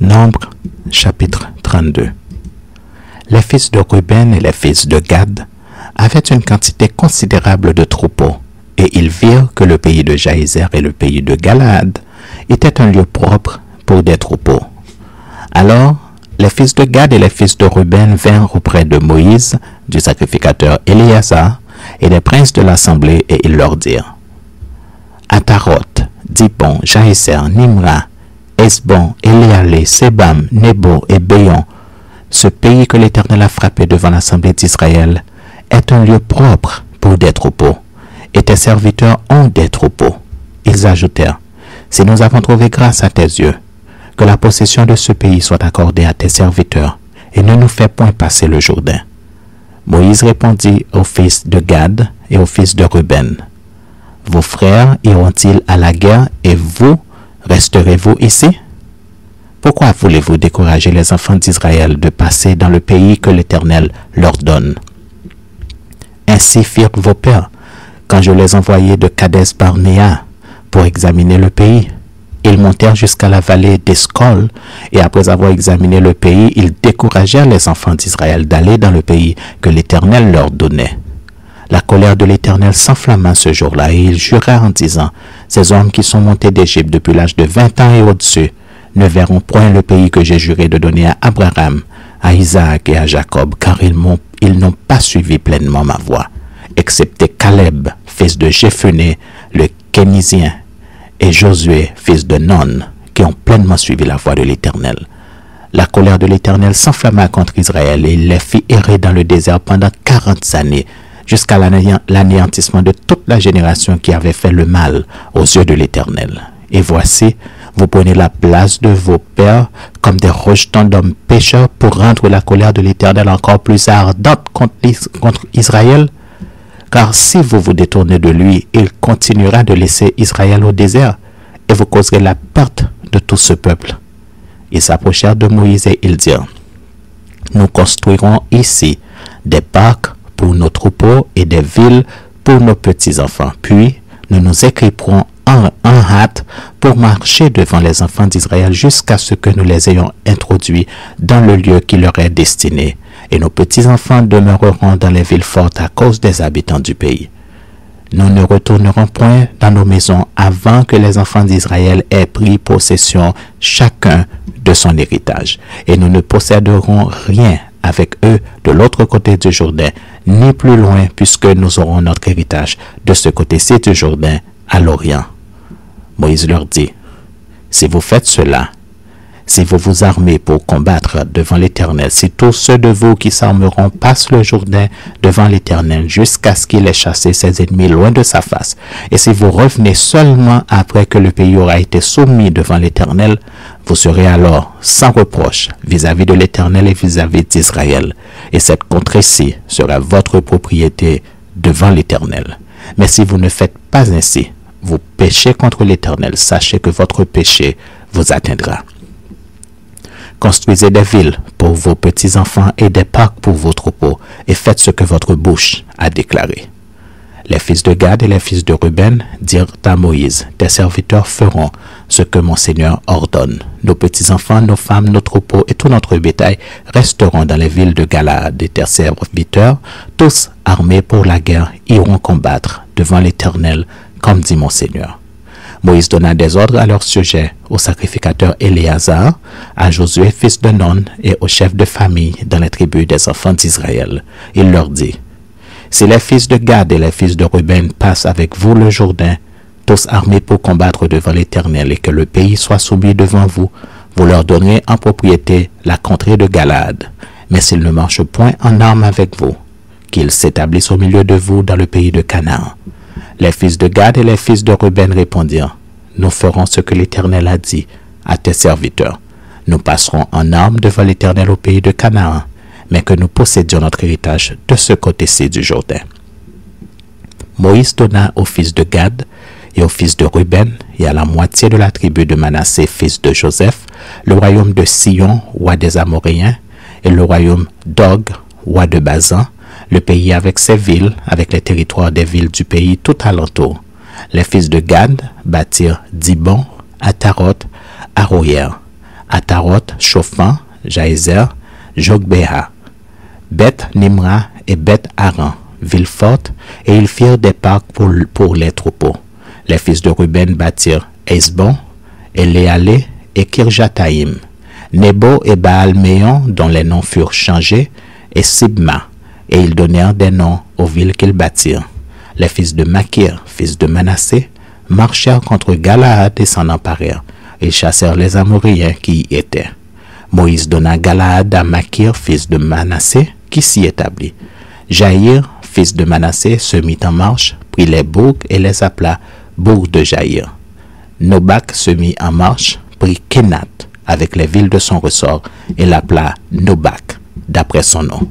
Nombre, chapitre 32. Les fils de Ruben et les fils de Gad avaient une quantité considérable de troupeaux, et ils virent que le pays de Jaézer et le pays de Galaad étaient un lieu propre pour des troupeaux. Alors, les fils de Gad et les fils de Ruben vinrent auprès de Moïse, du sacrificateur Éléazar, et des princes de l'assemblée, et ils leur dirent: Ataroth, Dibon, Jaézer, Nimra, Esbon, Éléalé, Sebam, Nebo et Béon, ce pays que l'Éternel a frappé devant l'assemblée d'Israël, est un lieu propre pour des troupeaux, et tes serviteurs ont des troupeaux. Ils ajoutèrent: Si nous avons trouvé grâce à tes yeux, que la possession de ce pays soit accordée à tes serviteurs, et ne nous fais point passer le Jourdain. Moïse répondit aux fils de Gad et aux fils de Ruben: Vos frères iront-ils à la guerre, et vous resterez-vous ici? Pourquoi voulez-vous décourager les enfants d'Israël de passer dans le pays que l'Éternel leur donne? Ainsi firent vos pères, quand je les envoyai de Kadès-Barnéa pour examiner le pays. Ils montèrent jusqu'à la vallée d'Escol, et après avoir examiné le pays, ils découragèrent les enfants d'Israël d'aller dans le pays que l'Éternel leur donnait. La colère de l'Éternel s'enflamma ce jour-là, et ils jurèrent en disant: Ces hommes qui sont montés d'Égypte depuis l'âge de 20 ans et au-dessus ne verront point le pays que j'ai juré de donner à Abraham, à Isaac et à Jacob, car ils n'ont pas suivi pleinement ma voie, excepté Caleb, fils de Jéphuné, le Kénizien, et Josué, fils de Non, qui ont pleinement suivi la voie de l'Éternel. La colère de l'Éternel s'enflamma contre Israël, et il les fit errer dans le désert pendant 40 années, jusqu'à l'anéantissement de toute la génération qui avait fait le mal aux yeux de l'Éternel. Et voici, vous prenez la place de vos pères comme des rejetons d'hommes pécheurs pour rendre la colère de l'Éternel encore plus ardente contre Israël. Car si vous vous détournez de lui, il continuera de laisser Israël au désert, et vous causerez la perte de tout ce peuple. Ils s'approchèrent de Moïse et ils dirent: Nous construirons ici des parcs pour nos troupeaux et des villes pour nos petits-enfants. Puis, nous nous équiperons en hâte pour marcher devant les enfants d'Israël jusqu'à ce que nous les ayons introduits dans le lieu qui leur est destiné. Et nos petits-enfants demeureront dans les villes fortes à cause des habitants du pays. Nous ne retournerons point dans nos maisons avant que les enfants d'Israël aient pris possession chacun de son héritage. Et nous ne posséderons rien avec eux de l'autre côté du Jourdain, ni plus loin, puisque nous aurons notre héritage de ce côté-ci du Jourdain, à l'Orient. Moïse leur dit: Si vous faites cela, si vous vous armez pour combattre devant l'Éternel, si tous ceux de vous qui s'armeront passent le Jourdain devant l'Éternel jusqu'à ce qu'il ait chassé ses ennemis loin de sa face, et si vous revenez seulement après que le pays aura été soumis devant l'Éternel, vous serez alors sans reproche vis-à-vis de l'Éternel et vis-à-vis d'Israël, et cette contrée-ci sera votre propriété devant l'Éternel. Mais si vous ne faites pas ainsi, vous péchez contre l'Éternel, sachez que votre péché vous atteindra. Construisez des villes pour vos petits-enfants et des parcs pour vos troupeaux, et faites ce que votre bouche a déclaré. Les fils de Gad et les fils de Ruben dirent à Moïse: Tes serviteurs feront ce que mon Seigneur ordonne. Nos petits-enfants, nos femmes, nos troupeaux et tout notre bétail resteront dans les villes de Galaad, et tes serviteurs, tous armés pour la guerre, iront combattre devant l'Éternel, comme dit mon Seigneur. Moïse donna des ordres à leur sujet au sacrificateur Éléazar, à Josué fils de Non et aux chefs de famille dans les tribus des enfants d'Israël. Il leur dit: Si les fils de Gad et les fils de Ruben passent avec vous le Jourdain, tous armés pour combattre devant l'Éternel, et que le pays soit soumis devant vous, vous leur donnerez en propriété la contrée de Galaad. Mais s'ils ne marchent point en armes avec vous, qu'ils s'établissent au milieu de vous dans le pays de Canaan. Les fils de Gad et les fils de Ruben répondirent: Nous ferons ce que l'Éternel a dit à tes serviteurs. Nous passerons en armes devant l'Éternel au pays de Canaan, mais que nous possédions notre héritage de ce côté-ci du Jourdain. Moïse donna aux fils de Gad et aux fils de Ruben et à la moitié de la tribu de Manassé, fils de Joseph, le royaume de Sion, roi des Amoréens, et le royaume d'Og, roi de Basan, le pays avec ses villes, avec les territoires des villes du pays tout alentour. Les fils de Gad bâtirent Dibon, Ataroth, Aroïère, Ataroth, Chophan, Jaézer, Jogbéha, Beth Nimra et Beth Haran, villes fortes, et ils firent des parcs pour les troupeaux. Les fils de Ruben bâtirent Hesbon, Éléalé et Kirjataïm, Nebo et Baal-Méon, dont les noms furent changés, et Sibma, et ils donnèrent des noms aux villes qu'ils bâtirent. Les fils de Makir, fils de Manassé, marchèrent contre Galaad et s'en emparèrent. Ils chassèrent les Amoréens qui y étaient. Moïse donna Galaad à Makir, fils de Manassé, qui s'y établit. Jaïr, fils de Manassé, se mit en marche, prit les bourgs et les appela bourgs de Jaïr. Nobak se mit en marche, prit Kenat avec les villes de son ressort et l'appela Nobak, d'après son nom.